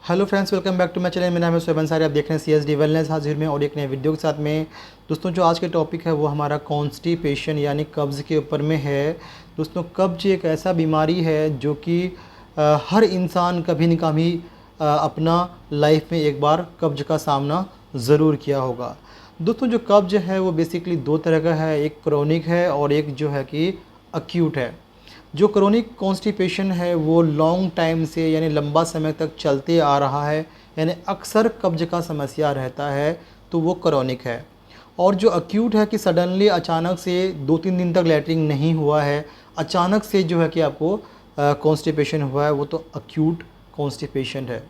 Hello friends, welcome back to my channel. मेरा नाम है शोएब अंसारी। आप देख रहे हैं CSD वेलनेस। हाजिर में और एक नए वीडियो के साथ में। दोस्तों, जो आज के टॉपिक है वो हमारा कॉन्स्टिपेशन यानी कब्ज़ के ऊपर में है। दोस्तों, कब्ज़ एक ऐसा बीमारी है जो कि हर इंसान कभी न कभी अपना लाइफ में एक बार कब्ज़ का सामना ज़रूर किया होगा। दोस्तों, जो कब्ज़ है वो बेसिकली दो तरह का है, एक क्रोनिक है और एक जो है कि अक्यूट है। जो क्रोनिक कॉन्स्टिपेशन है वो लॉन्ग टाइम से यानी लंबा समय तक चलते आ रहा है, यानी अक्सर कब्ज का समस्या रहता है, तो वो क्रोनिक है। और जो अक्यूट है कि सडनली अचानक से 2-3 दिन तक लैट्रिन नहीं हुआ है, अचानक से जो है कि आपको कॉन्स्टिपेशन हुआ है, वो तो अक्यूट कॉन्स्टिपेशन है।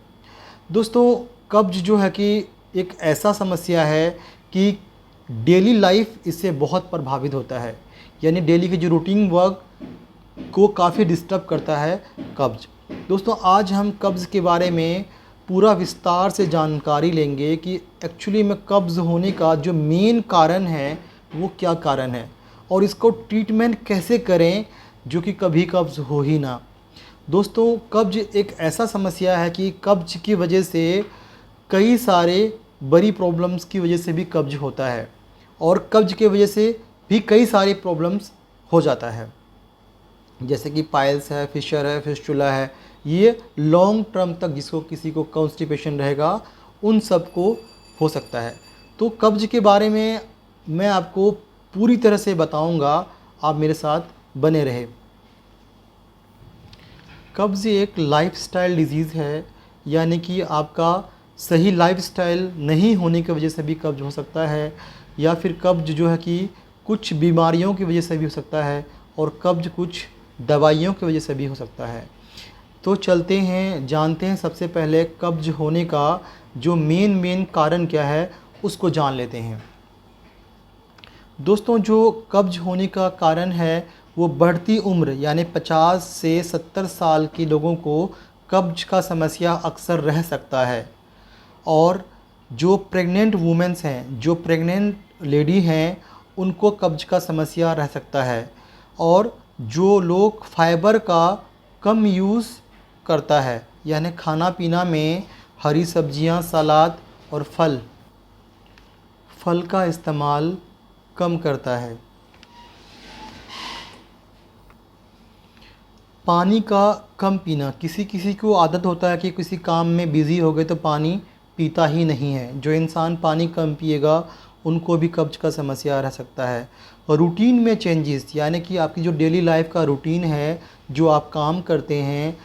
दोस्तों, कब्ज जो है कि एक ऐसा समस्या है कि डेली लाइफ इससे बहुत प्रभावित होता है, यानी डेली की जो रूटीन वर्क को काफ़ी डिस्टर्ब करता है कब्ज़। दोस्तों, आज हम कब्ज़ के बारे में पूरा विस्तार से जानकारी लेंगे कि एक्चुअली में कब्ज़ होने का जो मेन कारण है वो क्या कारण है और इसको ट्रीटमेंट कैसे करें जो कि कभी कब्ज़ हो ही ना। दोस्तों, कब्ज़ एक ऐसा समस्या है कि कब्ज़ की वजह से कई सारे बड़ी प्रॉब्लम्स की वजह से भी कब्ज़ होता है और कब्ज़ की वजह से भी कई सारी प्रॉब्लम्स हो जाता है, जैसे कि पाइल्स है, फिशर है, फिस्टुला है। ये लॉन्ग टर्म तक जिसको किसी को कॉन्स्टिपेशन रहेगा उन सब को हो सकता है। तो कब्ज़ के बारे में मैं आपको पूरी तरह से बताऊंगा, आप मेरे साथ बने रहे। कब्ज़ एक लाइफस्टाइल डिजीज़ है, यानी कि आपका सही लाइफस्टाइल नहीं होने की वजह से भी कब्ज़ हो सकता है, या फिर कब्ज़ जो है कि कुछ बीमारियों की वजह से भी हो सकता है और कब्ज़ कुछ दवाइयों की वजह से भी हो सकता है। तो चलते हैं, जानते हैं सबसे पहले कब्ज़ होने का जो मेन कारण क्या है उसको जान लेते हैं। दोस्तों, जो कब्ज़ होने का कारण है वो बढ़ती उम्र यानी 50 से 70 साल के लोगों को कब्ज़ का समस्या अक्सर रह सकता है। और जो प्रेग्नेंट वुमेन्स हैं, जो प्रेग्नेंट लेडी हैं, उनको कब्ज़ का समस्या रह सकता है। और जो लोग फाइबर का कम यूज़ करता है, यानी खाना पीना में हरी सब्जियां, सलाद और फल का इस्तेमाल कम करता है। पानी का कम पीना, किसी किसी को आदत होता है कि किसी काम में बिज़ी हो गए तो पानी पीता ही नहीं है। जो इंसान पानी कम पिएगा उनको भी कब्ज़ का समस्या रह सकता है। और रूटीन में चेंजेस, यानी कि आपकी जो डेली लाइफ का रूटीन है, जो आप काम करते हैं,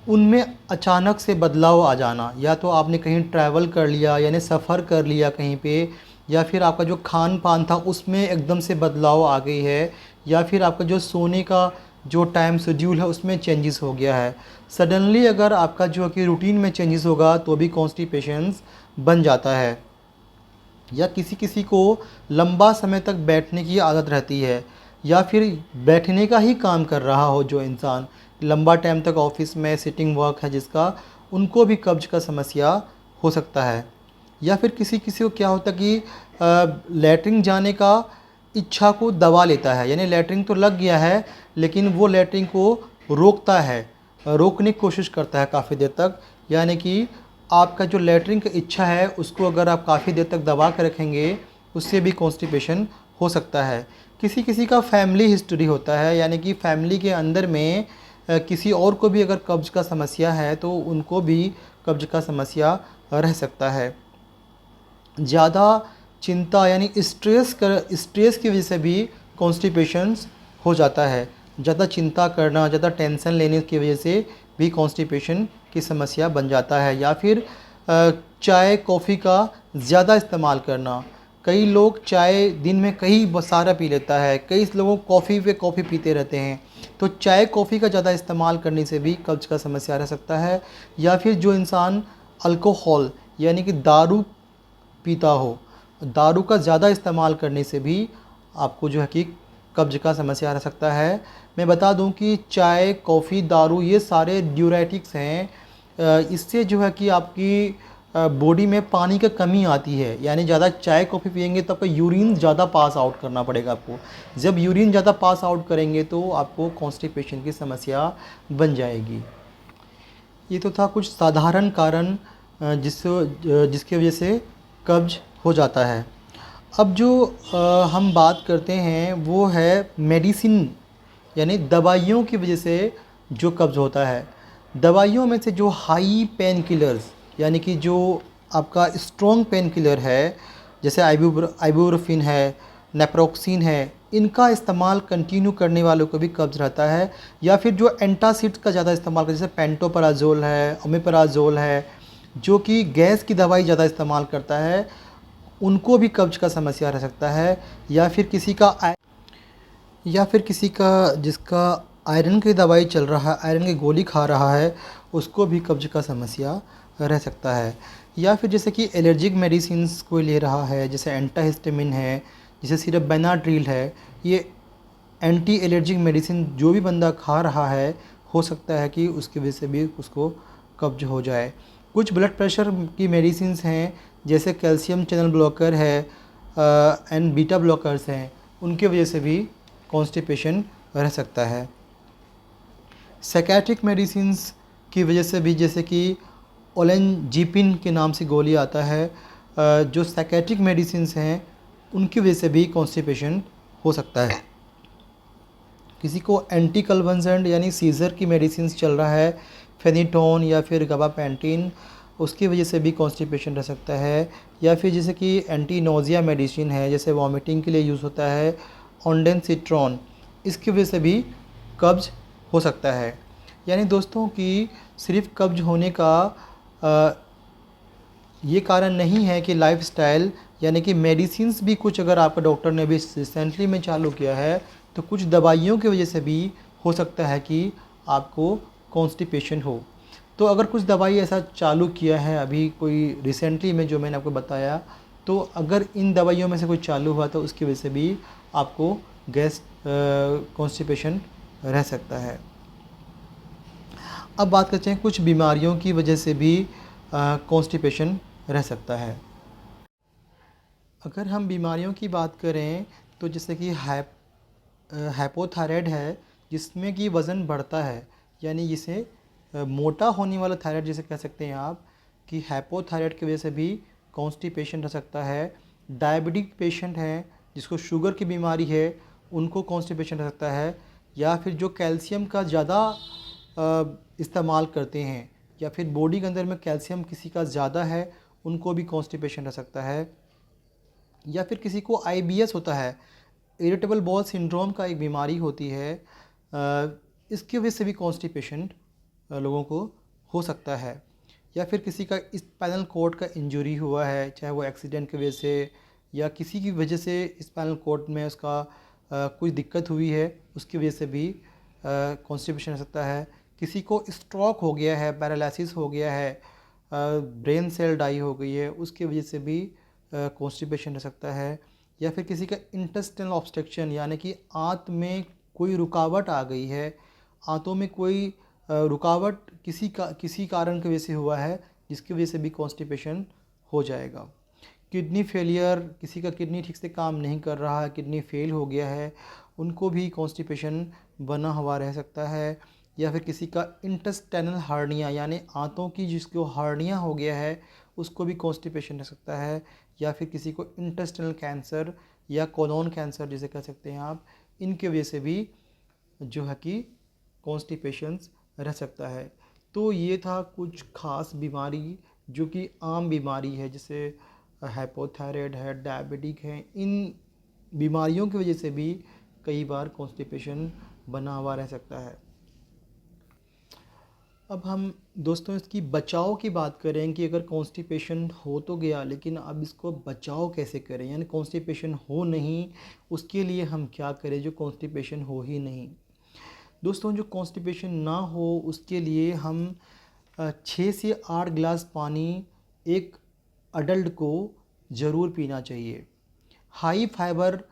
उनमें अचानक से बदलाव आ जाना। या तो आपने कहीं ट्रैवल कर लिया, यानी सफ़र कर लिया कहीं पे, या फिर आपका जो खान पान था उसमें एकदम से बदलाव आ गई है, या फिर आपका जो सोने का जो टाइम शेड्यूल है उसमें चेंजेस हो गया है। सडनली अगर आपका जो कि रूटीन में चेंजेस होगा तो भी कॉन्स्टिपेशंस बन जाता है। या किसी किसी को लंबा समय तक बैठने की आदत रहती है, या फिर बैठने का ही काम कर रहा हो जो इंसान लंबा टाइम तक ऑफिस में सिटिंग वर्क है जिसका, उनको भी कब्ज़ का समस्या हो सकता है। या फिर किसी किसी को क्या होता है कि लैट्रिन जाने का इच्छा को दबा लेता है, यानी लैट्रिन तो लग गया है लेकिन वो लैट्रिन को रोकता है, रोकने की कोशिश करता है काफ़ी देर तक। यानी कि आपका जो लैट्रिन की इच्छा है उसको अगर आप काफ़ी देर तक दबा कर रखेंगे उससे भी कॉन्स्टिपेशन हो सकता है। किसी किसी का फैमिली हिस्ट्री होता है, यानी कि फैमिली के अंदर में किसी और को भी अगर कब्ज़ का समस्या है तो उनको भी कब्ज़ का समस्या रह सकता है। ज़्यादा चिंता यानी स्ट्रेस की वजह से भी कॉन्स्टिपेशंस हो जाता है। ज़्यादा चिंता करना, ज़्यादा टेंशन लेने की वजह से भी कॉन्स्टिपेशन की समस्या बन जाता है। या फिर चाय कॉफ़ी का ज़्यादा इस्तेमाल करना, कई लोग चाय दिन में कई सारा पी लेता है, कई लोगों कॉफ़ी पे कॉफ़ी पीते रहते हैं, तो चाय कॉफ़ी का ज़्यादा इस्तेमाल करने से भी कब्ज़ का समस्या रह सकता है। या फिर जो इंसान अल्कोहल यानी कि दारू पीता हो, दारू का ज़्यादा इस्तेमाल करने से भी आपको जो है कि कब्ज़ का समस्या रह सकता है। मैं बता दूं कि चाय, कॉफ़ी, दारू ये सारे ड्यूरेटिक्स हैं। इससे जो है कि आपकी बॉडी में पानी की कमी आती है, यानी ज़्यादा चाय कॉफ़ी पियेंगे तो आपका यूरिन ज़्यादा पास आउट करना पड़ेगा आपको। जब यूरिन ज़्यादा पास आउट करेंगे तो आपको कॉन्स्टिपेशन की समस्या बन जाएगी। ये तो था कुछ साधारण कारण जिसकी वजह से कब्ज हो जाता है। अब जो हम बात करते हैं वो है मेडिसिन, यानी दवाइयों की वजह से जो कब्ज़ होता है। दवाइयों में से जो हाई पेन किलर्स, यानी कि जो आपका स्ट्रॉन्ग पेन किलर है, जैसे आइबुप्रोफेन है, नेप्रोक्सीन है, इनका इस्तेमाल कंटिन्यू करने वालों को भी कब्ज़ रहता है। या फिर जो एंटासिड्स का ज़्यादा इस्तेमाल करते हैं, जैसे पेंटोपराज़ोल है, ओमेपराज़ोल है, जो कि गैस की दवाई ज़्यादा इस्तेमाल करता है, उनको भी कब्ज़ का समस्या रह सकता है। या फिर किसी का जिसका आयरन की दवाई चल रहा है, आयरन की गोली खा रहा है, उसको भी कब्ज़ का समस्या रह सकता है। या फिर जैसे कि एलर्जिक मेडिसिन्स कोई ले रहा है, जैसे एंटाहिस्टामिन है, जैसे सिर्फ बेनाड्रिल है, ये एंटी एलर्जिक मेडिसिन जो भी बंदा खा रहा है, हो सकता है कि उसकी वजह से भी उसको कब्ज हो जाए। कुछ ब्लड प्रेशर की मेडिसिन्स हैं, जैसे कैल्शियम चैनल ब्लॉकर है एंड बीटा ब्लॉकर्स हैं, उनकी वजह से भी कॉन्स्टिपेशन रह सकता है। साइकियाट्रिक मेडिसिन्स की वजह से भी, जैसे कि ओलेंजीपिन के नाम से गोली आता है, जो साइकियाट्रिक मेडिसिन्स हैं उनकी वजह से भी कॉन्स्टिपेशन हो सकता है। किसी को एंटी कन्वल्सेंट यानी सीज़र की मेडिसिन्स चल रहा है, फेनिटोन या फिर गाबापेंटिन, उसकी वजह से भी कॉन्स्टिपेशन रह सकता है। या फिर जैसे कि एंटी नोज़िया मेडिसिन है, जैसे वॉमिटिंग के लिए यूज़ होता है ऑन्डेंसिट्रॉन, इसकी वजह से भी कब्ज़ हो सकता है। यानी दोस्तों कि सिर्फ कब्ज़ होने का ये कारण नहीं है कि लाइफस्टाइल, यानी कि मेडिसिन्स भी कुछ अगर आपका डॉक्टर ने अभी रिसेंटली में चालू किया है, तो कुछ दवाइयों की वजह से भी हो सकता है कि आपको कॉन्स्टिपेशन हो। तो अगर कुछ दवाई ऐसा चालू किया है अभी कोई रिसेंटली में जो मैंने आपको बताया, तो अगर इन दवाइयों में से कोई चालू हुआ तो उसकी वजह से भी आपको कॉन्स्टिपेशन रह सकता है। अब बात करते हैं कुछ बीमारियों की वजह से भी कॉन्स्टिपेशन रह सकता है। अगर हम बीमारियों की बात करें तो जैसे कि हाइपोथायराइड है, जिसमें कि वज़न बढ़ता है, यानी जिसे मोटा होने वाला थायराइड जिसे कह सकते हैं आप, कि हाइपोथायराइड की वजह से भी कॉन्स्टिपेशन रह सकता है। डायबिटिक पेशेंट हैं जिसको शुगर की बीमारी है, उनको कॉन्स्टिपेशन रह सकता है। या फिर जो कैल्शियम का ज़्यादा इस्तेमाल करते हैं, या फिर बॉडी के अंदर में कैल्शियम किसी का ज़्यादा है, उनको भी कॉन्स्टिपेशन रह सकता है। या फिर किसी को आईबीएस होता है, इरिटेबल बॉल सिंड्रोम का एक बीमारी होती है, इसकी वजह से भी कॉन्स्टिपेशन लोगों को हो सकता है। या फिर किसी का स्पाइनल कॉर्ड का इंजरी हुआ है, चाहे वो एक्सीडेंट की वजह से या किसी की वजह से स्पाइनल कॉर्ड में उसका कोई दिक्कत हुई है, उसकी वजह से भी कॉन्स्टिपेशन हो सकता है। किसी को स्ट्रोक हो गया है, पैरालिसिस हो गया है, ब्रेन सेल डाई हो गई है, उसकी वजह से भी कॉन्स्टिपेशन रह सकता है। या फिर किसी का इंटेस्टाइनल ऑब्स्ट्रक्शन, यानी कि आंत में कोई रुकावट आ गई है, आंतों में कोई रुकावट किसी कारण की वजह से हुआ है, जिसकी वजह से भी कॉन्स्टिपेशन हो जाएगा। किडनी फेलियर, किसी का किडनी ठीक से काम नहीं कर रहा है, किडनी फेल हो गया है, उनको भी कॉन्स्टिपेशन बना हुआ रह सकता है। या फिर किसी का इंटेस्टाइनल हार्निया, यानी आंतों की जिसको हार्निया हो गया है, उसको भी कॉन्स्टिपेशन रह सकता है। या फिर किसी को इंटेस्टाइनल कैंसर या कोलोन कैंसर जिसे कह सकते हैं आप, इनके वजह से भी जो है कि कॉन्स्टिपेशंस रह सकता है। तो ये था कुछ खास बीमारी जो कि आम बीमारी है, जैसे हाइपोथायराइड है, डायबिटिक है, इन बीमारियों की वजह से भी कई बार कॉन्स्टिपेशन बना हुआ रह सकता है। अब हम दोस्तों इसकी बचाव की बात करें कि अगर कॉन्स्टिपेशन हो तो गया, लेकिन अब इसको बचाव कैसे करें, यानी कॉन्स्टिपेशन हो नहीं उसके लिए हम क्या करें जो कॉन्स्टिपेशन हो ही नहीं। दोस्तों जो कॉन्स्टिपेशन ना हो उसके लिए हम 6 से 8 गिलास पानी एक अडल्ट को ज़रूर पीना चाहिए। हाई फाइबर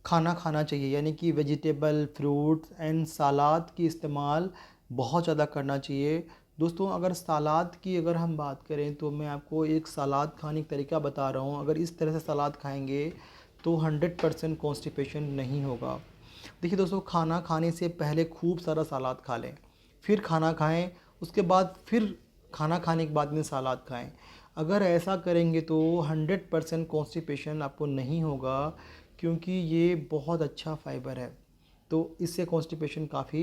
खाना खाना चाहिए, यानी कि वेजिटेबल, फ्रूट्स एंड सलाद की इस्तेमाल बहुत ज़्यादा करना चाहिए। दोस्तों अगर सलाद की अगर हम बात करें तो मैं आपको एक सलाद खाने का तरीका बता रहा हूँ। अगर इस तरह से सलाद खाएंगे तो 100% कॉन्स्टिपेशन नहीं होगा। देखिए दोस्तों, खाना खाने से पहले खूब सारा सलाद खा लें, फिर खाना खाएं, उसके बाद फिर खाना खाने के बाद में सलाद खाएं। अगर ऐसा करेंगे तो 100% कॉन्स्टिपेशन आपको नहीं होगा, क्योंकि ये बहुत अच्छा फाइबर है। तो इससे कॉन्स्टिपेशन काफ़ी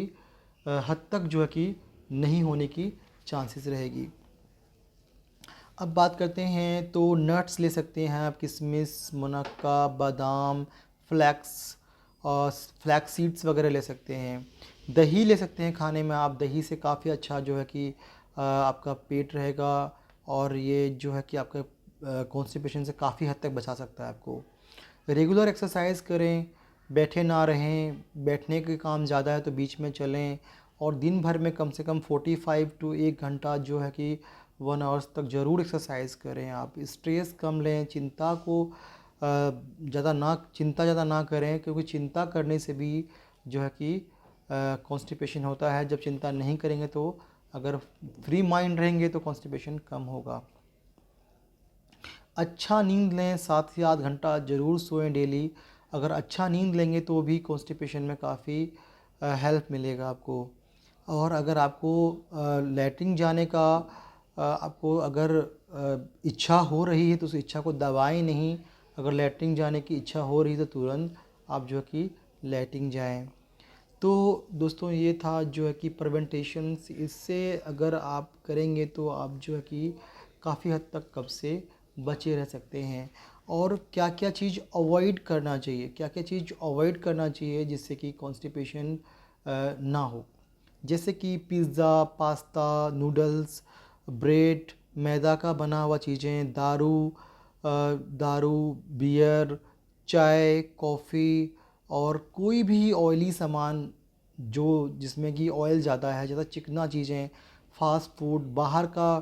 हद तक जो है कि नहीं होने की चांसेस रहेगी। अब बात करते हैं तो नट्स ले सकते हैं आप, किशमिश, मुनक्का, बादाम, फ्लैक्स और फ्लैक्स सीड्स वगैरह ले सकते हैं। दही ले सकते हैं खाने में आप, दही से काफ़ी अच्छा जो है कि आपका पेट रहेगा, और ये जो है कि आपका कॉन्स्टिपेशन से काफ़ी हद तक बचा सकता है आपको। रेगुलर एक्सरसाइज करें, बैठे ना रहें, बैठने के काम ज़्यादा है तो बीच में चलें, और दिन भर में कम से कम 45 टू 1 घंटा जो है कि 1 आवर्स तक ज़रूर एक्सरसाइज करें आप। स्ट्रेस कम लें, चिंता ज़्यादा ना करें, क्योंकि चिंता करने से भी जो है कि कॉन्स्टिपेशन होता है। जब चिंता नहीं करेंगे तो अगर फ्री माइंड रहेंगे तो कॉन्स्टिपेशन कम होगा। अच्छा नींद लें, 7 से 8 घंटा ज़रूर सोएं डेली। अगर अच्छा नींद लेंगे तो भी कॉन्स्टिपेशन में काफ़ी हेल्प मिलेगा आपको। और अगर आपको लैट्रिन जाने का आपको अगर इच्छा हो रही है तो उस इच्छा को दबाएं नहीं। अगर लैट्रिन जाने की इच्छा हो रही है तो तुरंत आप जो है कि लैट्रिन जाएं। तो दोस्तों ये था जो है कि प्रिवेंटेशंस, इससे अगर आप करेंगे तो आप जो है कि काफ़ी हद तक कब्ज़ से बचे रह सकते हैं। और क्या क्या चीज़ अवॉइड करना चाहिए, क्या क्या चीज़ अवॉइड करना चाहिए जिससे कि कॉन्स्टिपेशन ना हो, जैसे कि पिज़्ज़ा, पास्ता, नूडल्स, ब्रेड, मैदा का बना हुआ चीज़ें, दारू, बियर, चाय, कॉफ़ी, और कोई भी ऑयली सामान जो जिसमें कि ऑयल ज़्यादा है, ज़्यादा चिकना चीज़ें, फास्ट फूड, बाहर का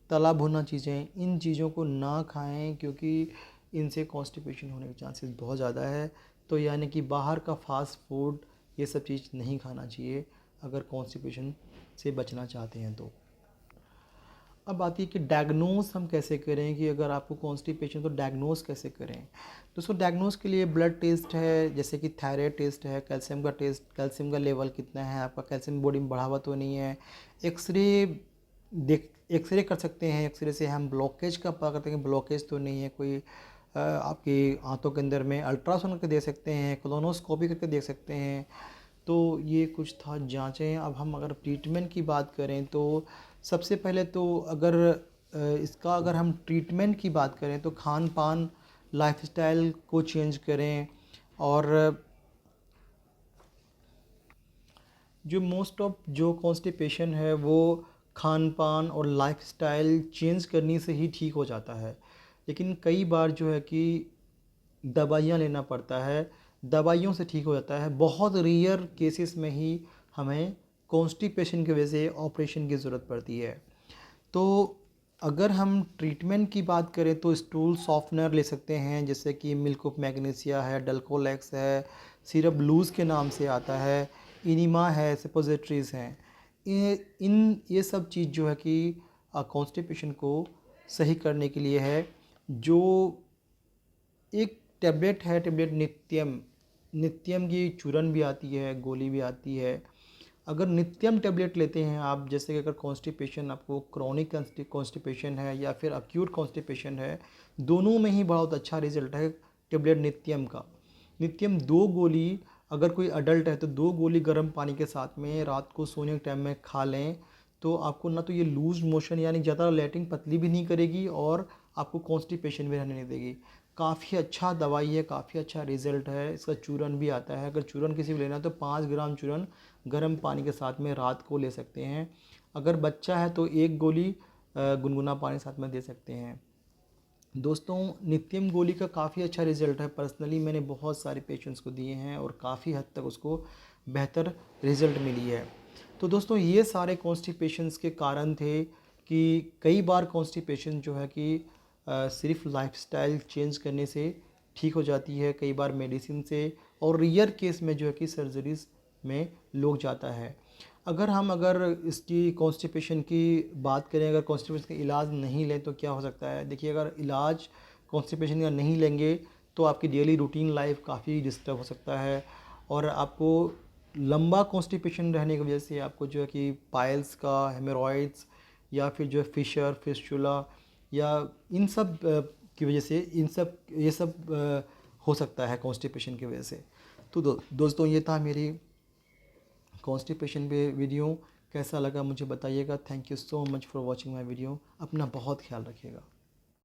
तला भुना चीज़ें, इन चीज़ों को ना खाएं, क्योंकि इनसे कॉन्स्टिपेशन होने के चांसेस बहुत ज़्यादा है। तो यानी कि बाहर का फास्ट फूड, ये सब चीज़ नहीं खाना चाहिए अगर कॉन्स्टिपेशन से बचना चाहते हैं तो। अब आती है कि डायग्नोस हम कैसे करें, कि अगर आपको कॉन्स्टिपेशन तो डायग्नोस कैसे करें। दोस्तों डायग्नोस के लिए ब्लड टेस्ट है, जैसे कि थायराइड टेस्ट है, कैल्शियम का टेस्ट, कैल्शियम का लेवल कितना है आपका, कैल्शियम बॉडी में बढ़ा हुआ तो नहीं है। एक्सरे कर सकते हैं, एक्सरे से हम ब्लॉकेज का पता करते हैं कि ब्लॉकेज तो नहीं है कोई आपकी आंतों के अंदर में। अल्ट्रासाउंड करके देख सकते हैं, कोलोनोस्कोपी करके देख सकते हैं। तो ये कुछ था जांचें। अब हम अगर ट्रीटमेंट की बात करें तो सबसे पहले तो अगर हम ट्रीटमेंट की बात करें तो खान पान, लाइफस्टाइल को चेंज करें। और जो मोस्ट ऑफ जो कॉन्स्टिपेशन है वो खान पान और लाइफस्टाइल चेंज करने से ही ठीक हो जाता है। लेकिन कई बार जो है कि दवाइयाँ लेना पड़ता है, दवाइयों से ठीक हो जाता है। बहुत रेयर केसेस में ही हमें कॉन्स्टिपेशन की वजह से ऑपरेशन की ज़रूरत पड़ती है। तो अगर हम ट्रीटमेंट की बात करें तो स्टूल सॉफ्टनर ले सकते हैं, जैसे कि मिल्क ऑफ मैग्नीशिया है, डल्कोलेक्स है, सिरप लूज़ के नाम से आता है, इनिमा है, सपोजिटरीज़ हैं। ये सब चीज़ जो है कि कॉन्स्टिपेशन को सही करने के लिए है। जो एक टैबलेट है, टैबलेट नित्यम, नित्यम की चूरन भी आती है, गोली भी आती है। अगर नित्यम टैबलेट लेते हैं आप, जैसे कि अगर कॉन्स्टिपेशन आपको क्रॉनिक कॉन्स्टिपेशन है या फिर अक्यूट कॉन्स्टिपेशन है, दोनों में ही बहुत अच्छा रिजल्ट है टैबलेट नित्यम का। नित्यम 2 गोली, अगर कोई अडल्ट है तो 2 गोली गर्म पानी के साथ में रात को सोने के टाइम में खा लें, तो आपको ना तो ये लूज मोशन यानी ज़्यादा लैट्रिन पतली भी नहीं करेगी और आपको कॉन्स्टिपेशन भी रहने नहीं देगी। काफ़ी अच्छा दवाई है, काफ़ी अच्छा रिज़ल्ट है। इसका चूरन भी आता है, अगर चूरन किसी को लेना है तो 5 ग्राम चूरन गर्म पानी के साथ में रात को ले सकते हैं। अगर बच्चा है तो 1 गोली गुनगुना पानी साथ में दे सकते हैं। दोस्तों नित्यम गोली का काफ़ी अच्छा रिज़ल्ट है। पर्सनली मैंने बहुत सारे पेशेंट्स को दिए हैं और काफ़ी हद तक उसको बेहतर रिज़ल्ट मिली है। तो दोस्तों ये सारे कॉन्स्टिपेशंस के कारण थे कि कई बार कॉन्स्टिपेशन जो है कि सिर्फ लाइफस्टाइल चेंज करने से ठीक हो जाती है, कई बार मेडिसिन से, और रेयर केस में जो है कि सर्जरीज़ में लोग जाता है। अगर इसकी कॉन्स्टिपेशन की बात करें, अगर कॉन्स्टिपेशन का इलाज नहीं लें तो क्या हो सकता है। देखिए अगर इलाज कॉन्स्टिपेशन का नहीं लेंगे तो आपकी डेली रूटीन लाइफ काफ़ी डिस्टर्ब हो सकता है, और आपको लंबा कॉन्स्टिपेशन रहने की वजह से आपको जो है कि पाइल्स का, हेमोरॉइड्स या फिर जो है फिशर, फिस्टुला या इन सब की वजह से ये सब हो सकता है कॉन्स्टिपेशन की वजह से। तो दोस्तों ये था मेरी कॉन्स्टिपेशन पे वीडियो। कैसा लगा मुझे बताइएगा। Thank you so much for watching my video. अपना बहुत ख्याल रखिएगा।